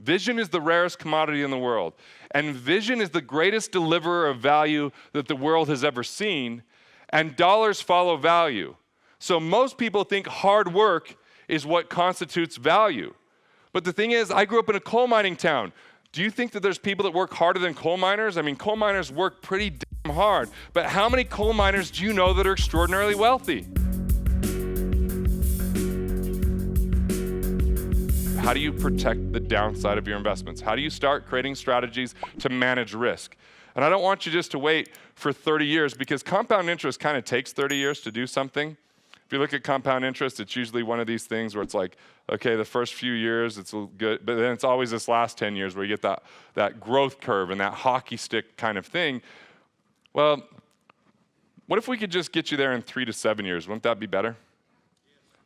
Vision is the rarest commodity in the world. And vision is the greatest deliverer of value that the world has ever seen. And dollars follow value. So most people think hard work is what constitutes value. But the thing is, I grew up in a coal mining town. Do you think that there's people that work harder than coal miners? I mean, coal miners work pretty damn hard. But how many coal miners do you know that are extraordinarily wealthy? How do you protect the downside of your investments? How do you start creating strategies to manage risk? And I don't want you just to wait for 30 years because compound interest kind of takes 30 years to do something. If you look at compound interest, it's usually one of these things where it's like, okay, the first few years it's good, but then it's always this last 10 years where you get that growth curve and that hockey stick kind of thing. Well, what if we could just get you there in 3 to 7 years? Wouldn't that be better?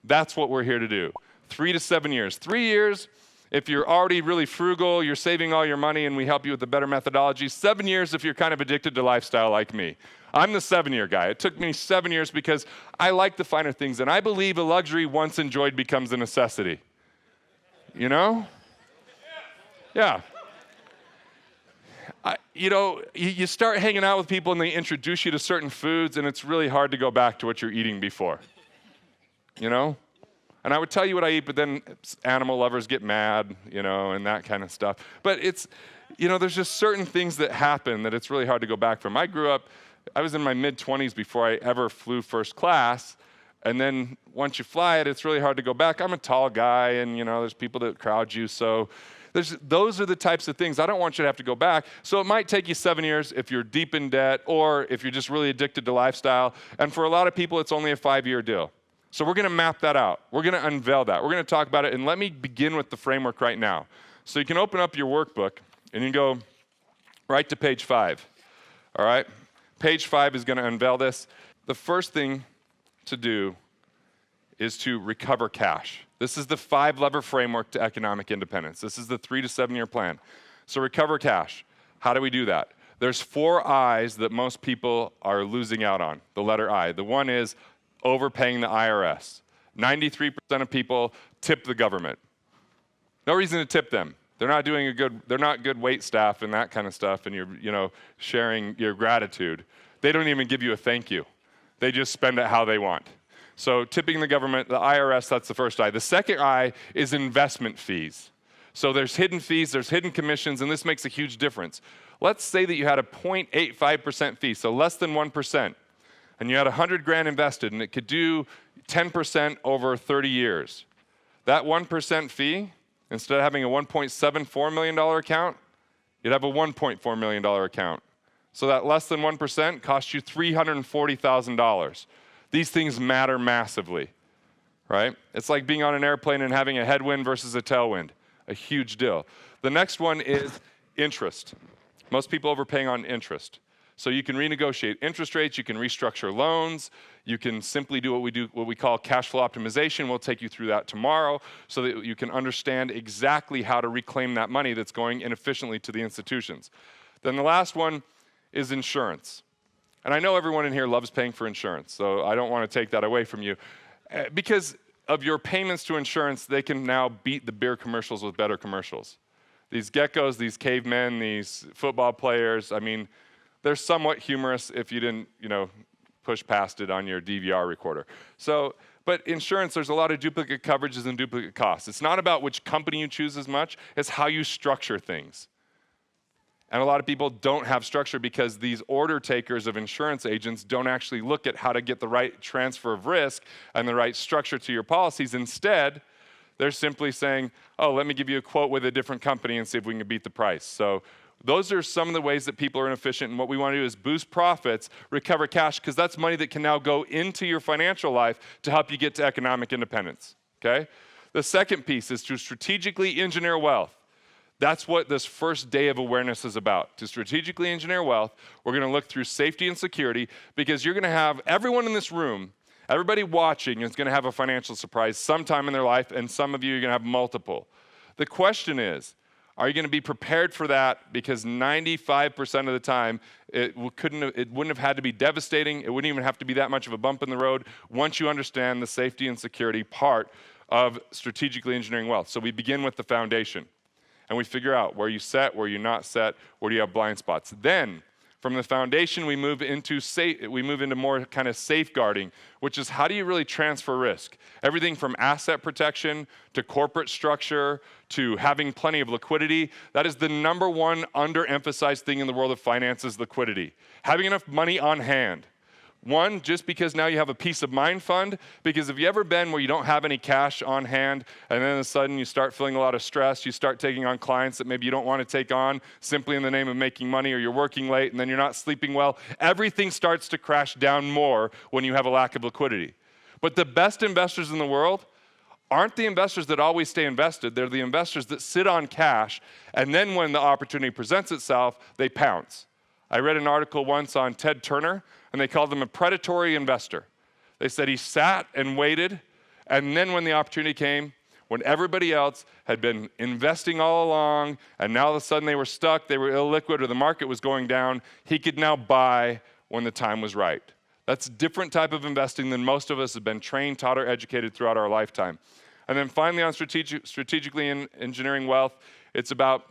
That's what we're here to do. 3 to 7 years. 3 years, if you're already really frugal, you're saving all your money and we help you with the better methodology. 7 years if you're kind of addicted to lifestyle like me. I'm the 7-year guy. It took me 7 years because I like the finer things and I believe a luxury once enjoyed becomes a necessity. You know? Yeah. You start hanging out with people and they introduce you to certain foods and it's really hard to go back to what you're eating before. You know? And I would tell you what I eat, but then animal lovers get mad, and that kind of stuff. But it's, there's just certain things that happen that it's really hard to go back from. I was in my mid-20s before I ever flew first class. And then once you fly it, it's really hard to go back. I'm a tall guy, and, there's people that crowd you. So those are the types of things. I don't want you to have to go back. So it might take you 7 years if you're deep in debt or if you're just really addicted to lifestyle. And for a lot of people, it's only a 5-year deal. So we're going to map that out. We're going to unveil that. We're going to talk about it. And let me begin with the framework right now. So you can open up your workbook and you can go right to page 5. All right? Page 5 is going to unveil this. The first thing to do is to recover cash. This is the 5-lever framework to economic independence. This is the 3 to 7 year plan. So recover cash. How do we do that? There's 4 I's that most people are losing out on. The letter I. The one is overpaying the IRS. 93% of people tip the government. No reason to tip them. They're not good wait staff and that kind of stuff, and you're sharing your gratitude. They don't even give you a thank you. They just spend it how they want. So tipping the government, the IRS, that's the first I. The second I is investment fees. So there's hidden fees, there's hidden commissions, and this makes a huge difference. Let's say that you had a 0.85% fee, so less than 1%. And you had $100,000 invested, and it could do 10% over 30 years. That 1% fee, instead of having a $1.74 million account, you'd have a $1.4 million account. So that less than 1% costs you $340,000. These things matter massively, right? It's like being on an airplane and having a headwind versus a tailwind, a huge deal. The next one is interest. Most people overpaying on interest. So you can renegotiate interest rates, you can restructure loans, you can simply do what we call cash flow optimization. We'll take you through that tomorrow so that you can understand exactly how to reclaim that money that's going inefficiently to the institutions. Then the last one is insurance. And I know everyone in here loves paying for insurance, so I don't want to take that away from you. Because of your payments to insurance, they can now beat the beer commercials with better commercials. These geckos, these cavemen, these football players, they're somewhat humorous if you didn't, push past it on your DVR recorder. So, but insurance, there's a lot of duplicate coverages and duplicate costs. It's not about which company you choose as much, it's how you structure things. And a lot of people don't have structure because these order takers of insurance agents don't actually look at how to get the right transfer of risk and the right structure to your policies. Instead, they're simply saying, oh, let me give you a quote with a different company and see if we can beat the price. So those are some of the ways that people are inefficient, and what we want to do is boost profits, recover cash, because that's money that can now go into your financial life to help you get to economic independence, okay? The second piece is to strategically engineer wealth. That's what this first day of awareness is about. To strategically engineer wealth, we're going to look through safety and security, because you're going to have everyone in this room, everybody watching is going to have a financial surprise sometime in their life, and some of you are going to have multiple. The question is, are you going to be prepared for that? Because 95% of the time, it wouldn't have had to be devastating. It wouldn't even have to be that much of a bump in the road once you understand the safety and security part of strategically engineering wealth. So we begin with the foundation. And we figure out where you set, where you're not set, where do you have blind spots. Then, from the foundation, we move into more kind of safeguarding, which is how do you really transfer risk? Everything from asset protection to corporate structure to having plenty of liquidity. That is the number one underemphasized thing in the world of finance is liquidity. Having enough money on hand. One, just because now you have a peace of mind fund, because have you ever been where you don't have any cash on hand, and then all of a sudden you start feeling a lot of stress, you start taking on clients that maybe you don't want to take on simply in the name of making money, or you're working late and then you're not sleeping well. Everything starts to crash down more when you have a lack of liquidity. But the best investors in the world aren't the investors that always stay invested. They're the investors that sit on cash, and then when the opportunity presents itself, they pounce. I read an article once on Ted Turner, and they called him a predatory investor. They said he sat and waited, and then when the opportunity came, when everybody else had been investing all along, and now all of a sudden they were stuck, they were illiquid, or the market was going down, he could now buy when the time was right. That's a different type of investing than most of us have been trained, taught, or educated throughout our lifetime. And then finally on strategically engineering wealth, it's about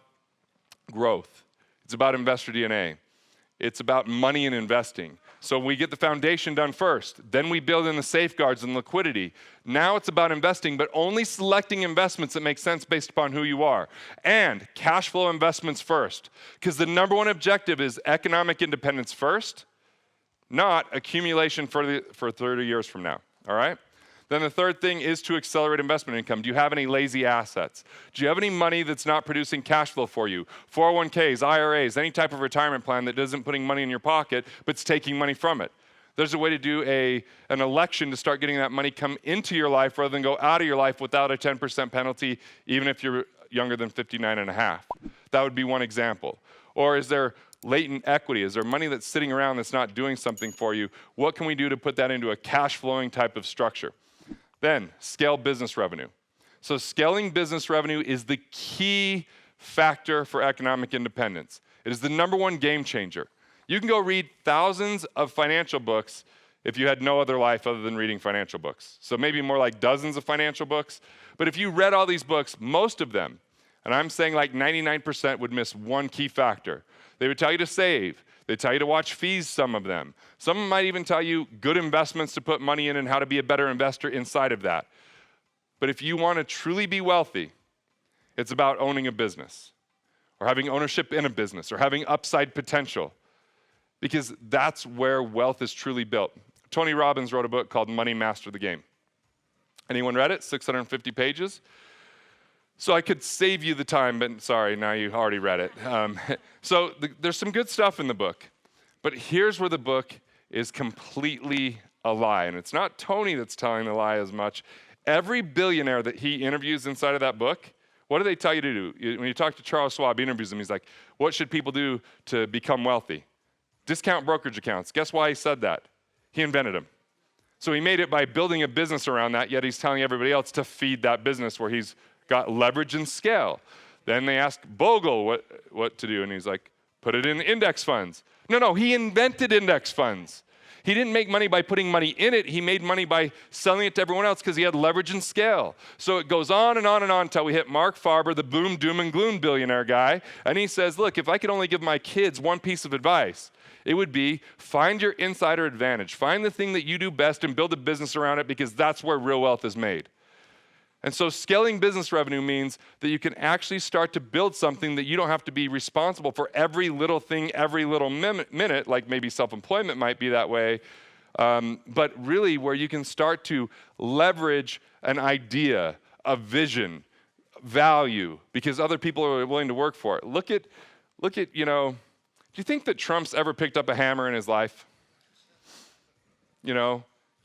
growth. It's about investor DNA. It's about money and investing. So we get the foundation done first. Then we build in the safeguards and liquidity. Now it's about investing, but only selecting investments that make sense based upon who you are. And cash flow investments first. Because the number one objective is economic independence first, not accumulation for 30 years from now. All right? Then the third thing is to accelerate investment income. Do you have any lazy assets? Do you have any money that's not producing cash flow for you? 401ks, IRAs, any type of retirement plan that isn't putting money in your pocket, but it's taking money from it. There's a way to do an election to start getting that money come into your life rather than go out of your life without a 10% penalty, even if you're younger than 59 and a half. That would be one example. Or is there latent equity? Is there money that's sitting around that's not doing something for you? What can we do to put that into a cash flowing type of structure? Then, scale business revenue. So scaling business revenue is the key factor for economic independence. It is the number one game changer. You can go read thousands of financial books if you had no other life other than reading financial books. So maybe more like dozens of financial books. But if you read all these books, most of them, and I'm saying like 99% would miss one key factor. They would tell you to save. They tell you to watch fees, some of them. Some might even tell you good investments to put money in and how to be a better investor inside of that. But if you want to truly be wealthy, it's about owning a business or having ownership in a business or having upside potential, because that's where wealth is truly built. Tony Robbins wrote a book called Money Master the Game. Anyone read it? 650 pages. So I could save you the time, but sorry, now you already read it. There's some good stuff in the book, but here's where the book is completely a lie. And it's not Tony that's telling the lie as much. Every billionaire that he interviews inside of that book, what do they tell you to do? When you talk to Charles Schwab, he interviews him, he's like, what should people do to become wealthy? Discount brokerage accounts. Guess why he said that? He invented them. So he made it by building a business around that, yet he's telling everybody else to feed that business where he's got leverage and scale. Then they asked Bogle what to do, and he's like, put it in index funds. No, he invented index funds. He didn't make money by putting money in it. He made money by selling it to everyone else because he had leverage and scale. So it goes on and on and on until we hit Mark Farber, the boom, doom, and gloom billionaire guy, and he says, look, if I could only give my kids one piece of advice, it would be find your insider advantage. Find the thing that you do best and build a business around it, because that's where real wealth is made. And so scaling business revenue means that you can actually start to build something that you don't have to be responsible for every little thing, every little minute, like maybe self-employment might be that way, but really where you can start to leverage an idea, a vision, value, because other people are willing to work for it. Look at, do you think that Trump's ever picked up a hammer in his life?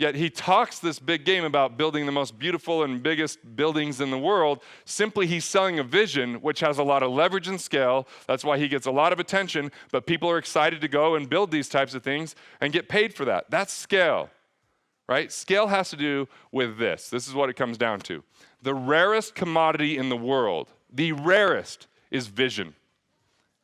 Yet he talks this big game about building the most beautiful and biggest buildings in the world. Simply, he's selling a vision which has a lot of leverage and scale. That's why he gets a lot of attention, but people are excited to go and build these types of things and get paid for that. That's scale, right? Scale has to do with this. This is what it comes down to. The rarest commodity in the world, the rarest, is vision.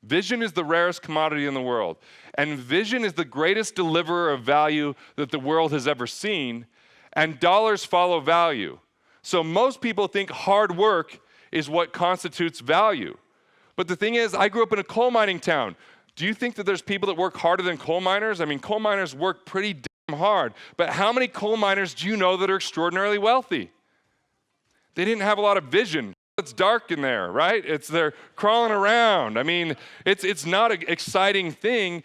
Vision is the rarest commodity in the world. And vision is the greatest deliverer of value that the world has ever seen. And dollars follow value. So most people think hard work is what constitutes value. But the thing is, I grew up in a coal mining town. Do you think that there's people that work harder than coal miners? I mean, coal miners work pretty damn hard. But how many coal miners do you know that are extraordinarily wealthy? They didn't have a lot of vision. It's dark in there, right? They're crawling around. I mean, it's not an exciting thing.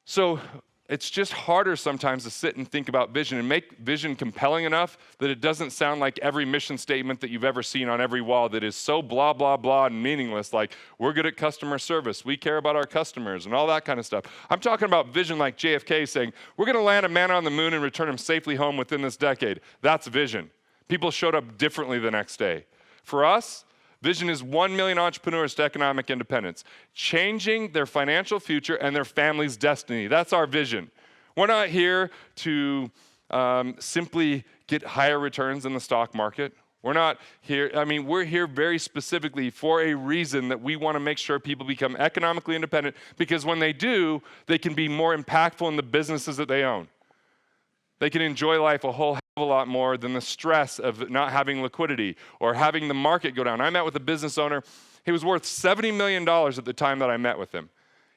So it's just harder sometimes to sit and think about vision and make vision compelling enough that it doesn't sound like every mission statement that you've ever seen on every wall that is so blah, blah, blah and meaningless, like we're good at customer service, we care about our customers and all that kind of stuff. I'm talking about vision like JFK saying, we're going to land a man on the moon and return him safely home within this decade. That's vision. People showed up differently the next day. For us, vision is 1 million entrepreneurs to economic independence, changing their financial future and their family's destiny. That's our vision. We're not here to simply get higher returns in the stock market. We're not here, we're here very specifically for a reason that we want to make sure people become economically independent, because when they do, they can be more impactful in the businesses that they own. They can enjoy life a whole hell of a lot more than the stress of not having liquidity or having the market go down. I met with a business owner. He was worth $70 million at the time that I met with him.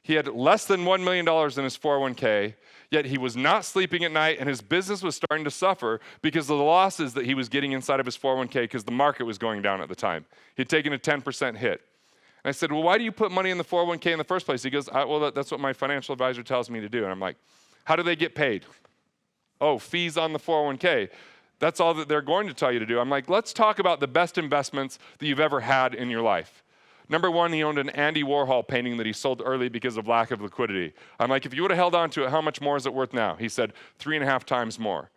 He had less than $1 million in his 401k, yet he was not sleeping at night, and his business was starting to suffer because of the losses that he was getting inside of his 401k because the market was going down at the time. He'd taken a 10% hit. And I said, well, why do you put money in the 401k in the first place? He goes, well, that's what my financial advisor tells me to do. And I'm like, how do they get paid? Oh, fees on the 401k. That's all that they're going to tell you to do. I'm like, let's talk about the best investments that you've ever had in your life. Number one, he owned an Andy Warhol painting that he sold early because of lack of liquidity. I'm like, if you would have held on to it, how much more is it worth now? He said, 3.5 times more.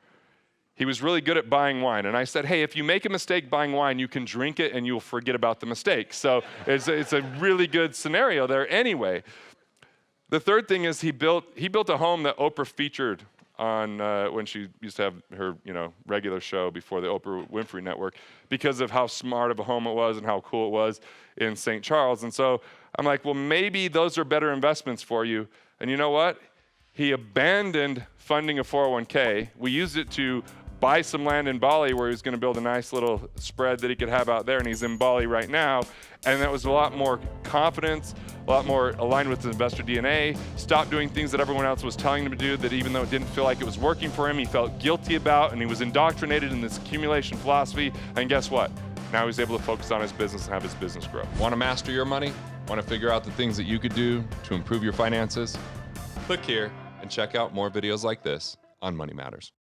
He was really good at buying wine. And I said, hey, if you make a mistake buying wine, you can drink it and you'll forget about the mistake. So it's a really good scenario there anyway. The third thing is he built a home that Oprah featured on when she used to have her regular show before the Oprah Winfrey Network, because of how smart of a home it was and how cool it was in St. Charles. And so I'm like, well, maybe those are better investments for you. And you know what? He abandoned funding a 401k. We used it to buy some land in Bali where he was going to build a nice little spread that he could have out there, and he's in Bali right now. And that was a lot more confidence, a lot more aligned with his investor DNA, stopped doing things that everyone else was telling him to do that even though it didn't feel like it was working for him, he felt guilty about, and he was indoctrinated in this accumulation philosophy. And guess what? Now he's able to focus on his business and have his business grow. Want to master your money? Want to figure out the things that you could do to improve your finances? Click here and check out more videos like this on Money Matters.